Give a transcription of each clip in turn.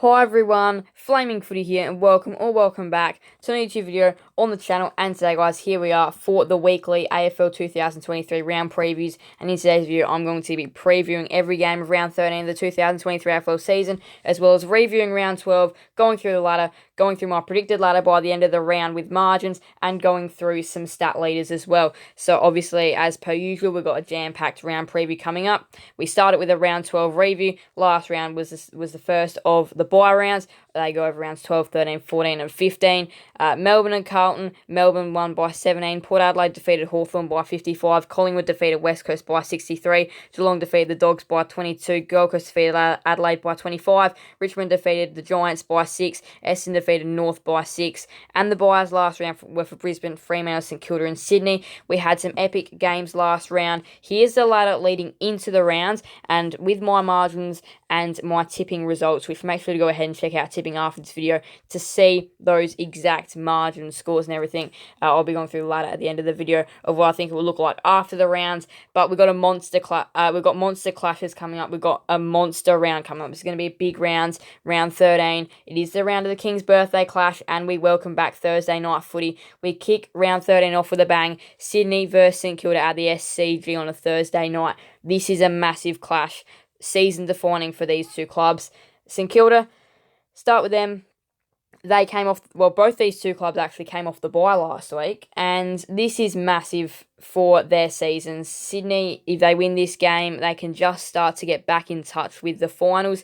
Hi everyone, Flaming Footy here and welcome back to a new YouTube video on the channel. And today guys, here we are for the weekly AFL 2023 round previews, and in today's video I'm going to be previewing every game of round 13 of the 2023 AFL season, as well as reviewing round 12, going through the ladder, going through my predicted ladder by the end of the round with margins, and going through some stat leaders as well. So obviously, as per usual, we've got a jam-packed round preview coming up. We started with a round 12 review. Last round was the first of the bye rounds. They go over rounds 12, 13, 14 and 15. Melbourne and Carlton. Melbourne won by 17. Port Adelaide defeated Hawthorn by 55. Collingwood defeated West Coast by 63. Geelong defeated the Dogs by 22. Gold Coast defeated Adelaide by 25. Richmond defeated the Giants by 6. Essendon defeated North by 6. And the byes last round were for Brisbane, Fremantle, St Kilda and Sydney. We had some epic games last round. Here's the ladder leading into the rounds, and with my margins and my tipping results, which make sure to go ahead and check out tipping after this video to see those exact margin scores and everything. I'll be going through the ladder at the end of the video of what I think it will look like after the rounds. But we've got monster clashes coming up. We've got a monster round coming up. It's going to be a big round 13. It is the round of the King's birthday clash, and we welcome back Thursday night footy. We kick round 13 off with a bang. Sydney versus St Kilda at the SCG on a Thursday night. This is a massive clash, season defining for these two clubs. St Kilda, start with them. They came off, both these two clubs actually came off the bye last week, and this is massive for their seasons. Sydney, if they win this game, they can just start to get back in touch with the finals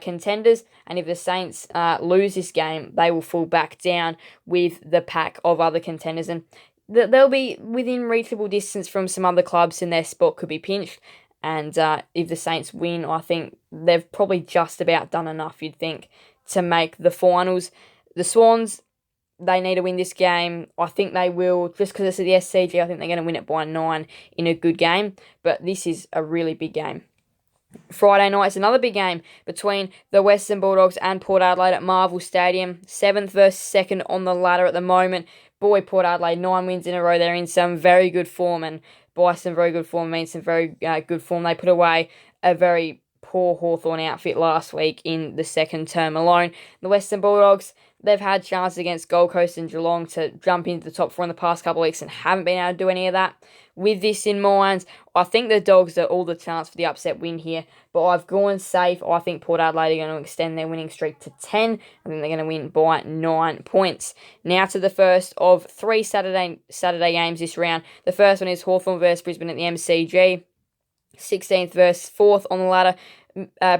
contenders, and if the Saints lose this game, they will fall back down with the pack of other contenders, and they'll be within reachable distance from some other clubs, and their spot could be pinched. And if the Saints win, I think they've probably just about done enough, you'd think, to make the finals. The Swans, they need to win this game. I think they will, just because it's at the SCG. I think they're going to win it by 9 in a good game. But this is a really big game. Friday night is another big game between the Western Bulldogs and Port Adelaide at Marvel Stadium. 7th versus 2nd on the ladder at the moment. Boy, Port Adelaide, 9 wins in a row. They're in some very good form, and by some very good form means some very good form. They put away a very poor Hawthorn outfit last week in the second term alone. The Western Bulldogs, they've had chances against Gold Coast and Geelong to jump into the top 4 in the past couple of weeks and haven't been able to do any of that. With this in mind, I think the Dogs are all the chance for the upset win here, but I've gone safe. I think Port Adelaide are going to extend their winning streak to 10. I think they're going to win by 9 points. Now to the first of 3 Saturday games this round. The first one is Hawthorn versus Brisbane at the MCG. 16th versus 4th on the ladder.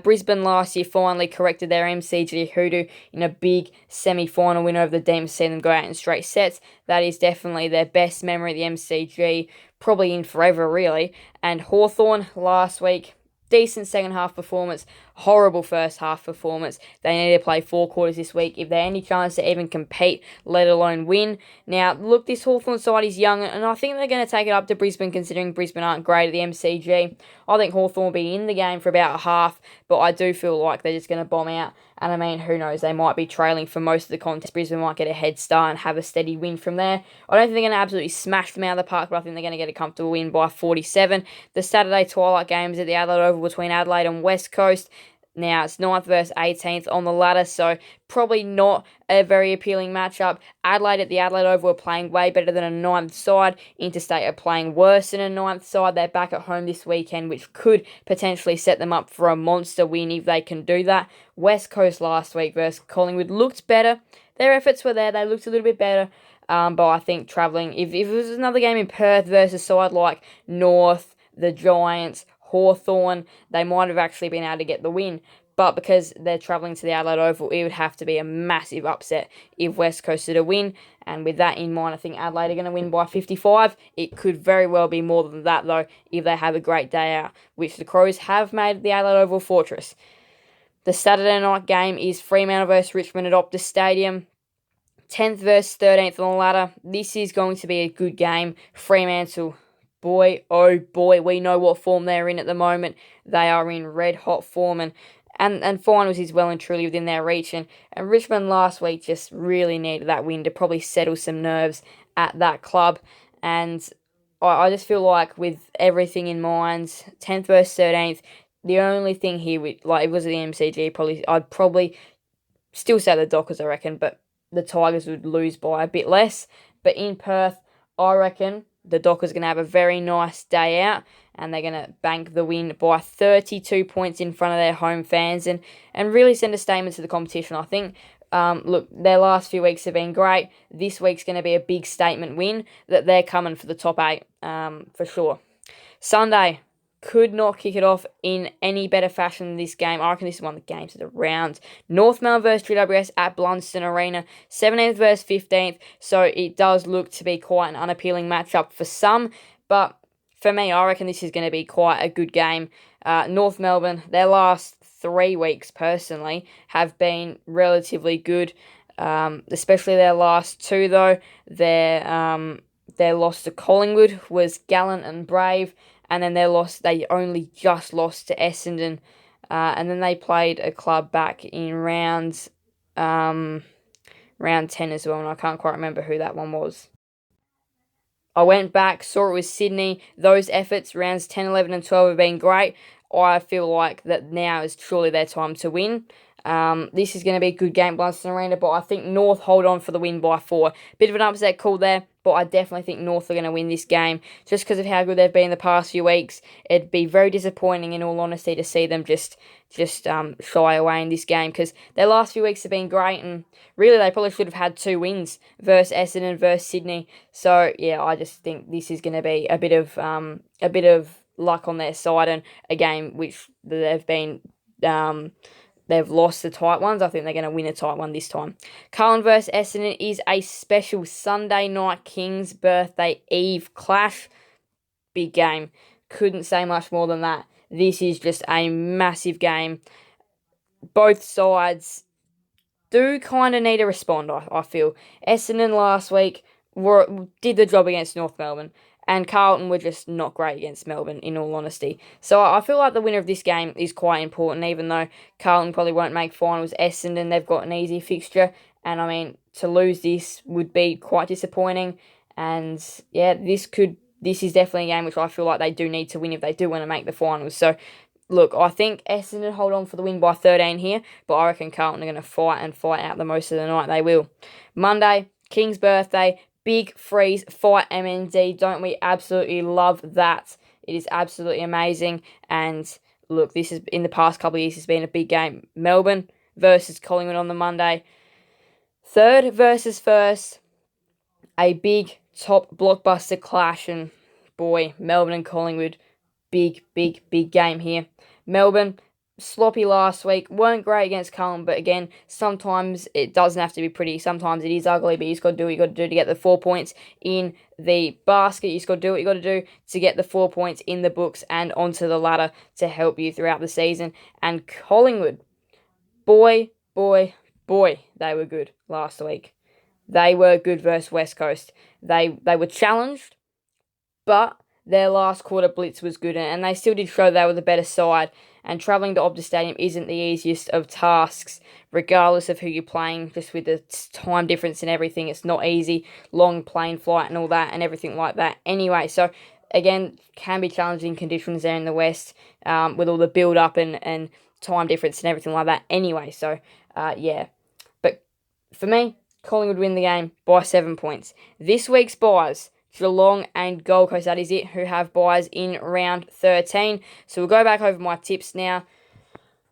Brisbane last year finally corrected their MCG hoodoo in a big semi-final win over the Demons, seeing them go out in straight sets. That is definitely their best memory of the MCG, probably in forever really. And Hawthorn last week, decent second half performance, horrible first half performance. They need to play 4 quarters this week if they're any chance to even compete, let alone win. Now, look, this Hawthorn side is young, and I think they're going to take it up to Brisbane, considering Brisbane aren't great at the MCG. I think Hawthorn will be in the game for about a half, but I do feel like they're just going to bomb out. And I mean, who knows, they might be trailing for most of the contest. Brisbane might get a head start and have a steady win from there. I don't think they're going to absolutely smash them out of the park, but I think they're going to get a comfortable win by 47. The Saturday twilight games at the Adelaide Oval between Adelaide and West Coast. Now, it's 9th versus 18th on the ladder, so probably not a very appealing matchup. Adelaide at the Adelaide Oval are playing way better than a 9th side. Interstate are playing worse than a 9th side. They're back at home this weekend, which could potentially set them up for a monster win if they can do that. West Coast last week versus Collingwood looked better. Their efforts were there. They looked a little bit better. But I think travelling, if it was another game in Perth versus a side like North, the Giants, Hawthorn, they might have actually been able to get the win. But because they're travelling to the Adelaide Oval, it would have to be a massive upset if West Coast are to win. And with that in mind, I think Adelaide are going to win by 55. It could very well be more than that, though, if they have a great day out, which the Crows have made the Adelaide Oval fortress. The Saturday night game is Fremantle versus Richmond at Optus Stadium. 10th versus 13th on the ladder. This is going to be a good game. Fremantle, boy, oh boy, we know what form they're in at the moment. They are in red-hot form, and finals is well and truly within their reach. And Richmond last week just really needed that win to probably settle some nerves at that club. And I just feel like with everything in mind, 10th versus 13th, the only thing here, if it was at the MCG, I'd probably Still say the Dockers, I reckon, but the Tigers would lose by a bit less. But in Perth, I reckon the Dockers are going to have a very nice day out, and they're going to bank the win by 32 points in front of their home fans and really send a statement to the competition. I think, look, their last few weeks have been great. This week's going to be a big statement win that they're coming for the top 8 for sure. Sunday, could not kick it off in any better fashion than this game. I reckon this is one of the games of the round. North Melbourne versus GWS at Blunston Arena. 17th versus 15th. So it does look to be quite an unappealing matchup for some. But for me, I reckon this is going to be quite a good game. North Melbourne, their last 3 weeks, personally, have been relatively good. Especially their last 2, though. Their loss to Collingwood was gallant and brave. And then they only just lost to Essendon. And then they played a club back in round 10 as well. And I can't quite remember who that one was. I went back, saw it was Sydney. Those efforts, rounds 10, 11 and 12 have been great. I feel like that now is surely their time to win. This is going to be a good game, Blunston Arena, but I think North hold on for the win by 4. Bit of an upset call there, but I definitely think North are going to win this game just because of how good they've been in the past few weeks. It'd be very disappointing, in all honesty, to see them just shy away in this game because their last few weeks have been great, and really they probably should have had 2 wins versus Essendon versus Sydney. So yeah, I just think this is going to be a bit of luck on their side, and a game which they've been. They've lost the tight ones. I think they're going to win a tight one this time. Carlton vs Essendon is a special Sunday night King's birthday eve clash. Big game. Couldn't say much more than that. This is just a massive game. Both sides do kind of need to respond, I feel. Essendon last week did the job against North Melbourne. And Carlton were just not great against Melbourne, in all honesty. So I feel like the winner of this game is quite important, even though Carlton probably won't make finals. Essendon, they've got an easy fixture. And, I mean, to lose this would be quite disappointing. And, yeah, this is definitely a game which I feel like they do need to win if they do want to make the finals. So, look, I think Essendon hold on for the win by 13 here. But I reckon Carlton are going to fight out the most of the night. They will. Monday, King's birthday. Big freeze fight MND. Don't we absolutely love that? It is absolutely amazing. And look, this is in the past couple of years has been a big game. Melbourne versus Collingwood on the Monday. Third versus first. A big top blockbuster clash. And boy, Melbourne and Collingwood. Big game here. Melbourne, sloppy last week, weren't great against Carlton, but again, sometimes it doesn't have to be pretty. Sometimes it is ugly, but you just got to do what you got to do to get the 4 points in the basket. You just got to do what you got to do to get the 4 points in the books and onto the ladder to help you throughout the season. And Collingwood, boy, they were good last week. They were good versus West Coast. They were challenged, but their last quarter blitz was good, and they still did show they were the better side. And travelling to Optus Stadium isn't the easiest of tasks, regardless of who you're playing, just with the time difference and everything. It's not easy, long plane flight and all that, and everything like that. Anyway, so again, can be challenging conditions there in the West, with all the build-up and time difference and everything like that. Anyway, so, yeah. But for me, Collingwood win the game by 7 points. This week's buys, Geelong and Gold Coast, that is it, who have buys in round 13. So we'll go back over my tips now.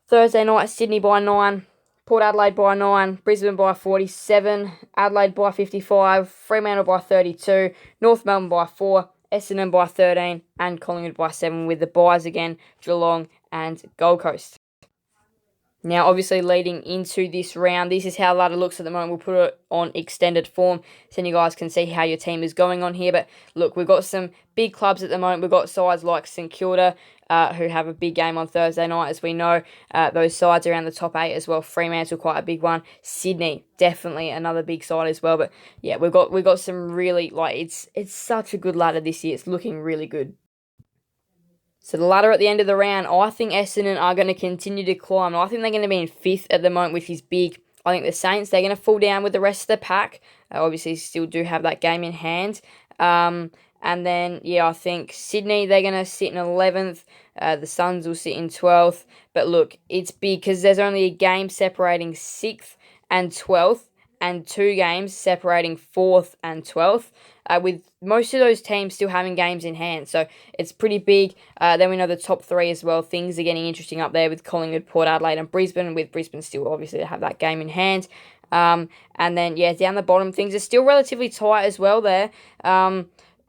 Thursday night, Sydney by 9, Port Adelaide by 9, Brisbane by 47, Adelaide by 55, Fremantle by 32, North Melbourne by 4, Essendon by 13, and Collingwood by 7, with the buys again, Geelong and Gold Coast. Now, obviously, leading into this round, this is how the ladder looks at the moment. We'll put it on extended form so you guys can see how your team is going on here. But look, we've got some big clubs at the moment. We've got sides like St Kilda, who have a big game on Thursday night, as we know. Those sides around the top 8 as well. Fremantle, quite a big one. Sydney, definitely another big side as well. But yeah, we've got some really, it's such a good ladder this year. It's looking really good. So the ladder at the end of the round, I think Essendon are going to continue to climb. I think they're going to be in 5th at the moment, which is big. I think the Saints, they're going to fall down with the rest of the pack. Obviously, still do have that game in hand. And then, yeah, I think Sydney, they're going to sit in 11th. The Suns will sit in 12th. But look, it's big because there's only a game separating 6th and 12th, and 2 games separating 4th and 12th, with most of those teams still having games in hand. So it's pretty big. Then we know the top 3 as well. Things are getting interesting up there with Collingwood, Port Adelaide, and Brisbane, with Brisbane still obviously have that game in hand. And then, yeah, down the bottom, things are still relatively tight as well there.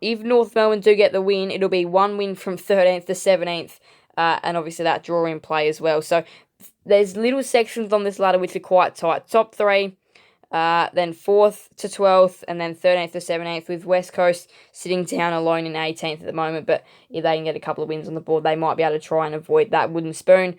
If North Melbourne do get the win, it'll be 1 win from 13th to 17th, and obviously that draw in play as well. So there's little sections on this ladder which are quite tight. Top 3, then 4th to 12th, and then 13th to 17th, with West Coast sitting down alone in 18th at the moment. But if they can get a couple of wins on the board, they might be able to try and avoid that wooden spoon.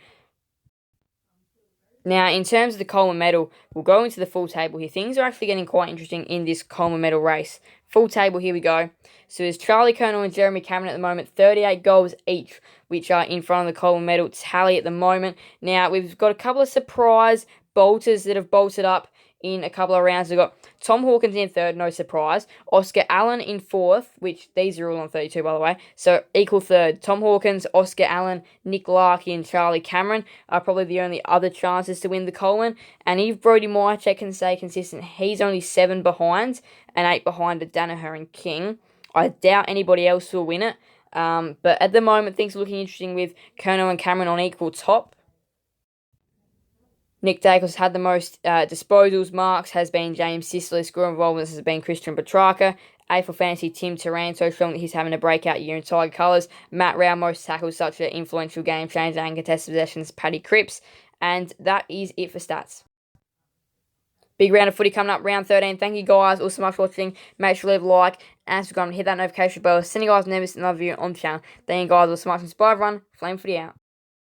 Now, in terms of the Coleman medal, we'll go into the full table here. Things are actually getting quite interesting in this Coleman medal race. Full table, here we go. So there's Charlie Colonel and Jeremy Cameron at the moment, 38 goals each, which are in front of the Coleman medal tally at the moment. Now, we've got a couple of surprise bolters that have bolted up in a couple of rounds. We've got Tom Hawkins in 3rd, no surprise. Oscar Allen in 4th, which these are all on 32, by the way. So equal 3rd. Tom Hawkins, Oscar Allen, Nick Larkey, and Charlie Cameron are probably the only other chances to win the Coleman. And if Brody Myercheck can stay consistent, he's only 7 behind and 8 behind Danaher and King. I doubt anybody else will win it. But at the moment, things are looking interesting with Kerno and Cameron on equal top. Nick Dacos had the most disposals. Marks has been James Sicily. Score involvements has been Christian Petrarca. AFL Fantasy Tim Taranto, showing that he's having a breakout year in Tiger colours. Matt Rao, most tackles, such an influential game changer and contested possessions, Paddy Cripps. And that is it for stats. Big round of footy coming up, round 13. Thank you guys all so much for watching. Make sure to leave a like and subscribe and hit that notification bell. Send you guys never another video on the channel. Thank you guys all so much. Inspire everyone. Flame footy out.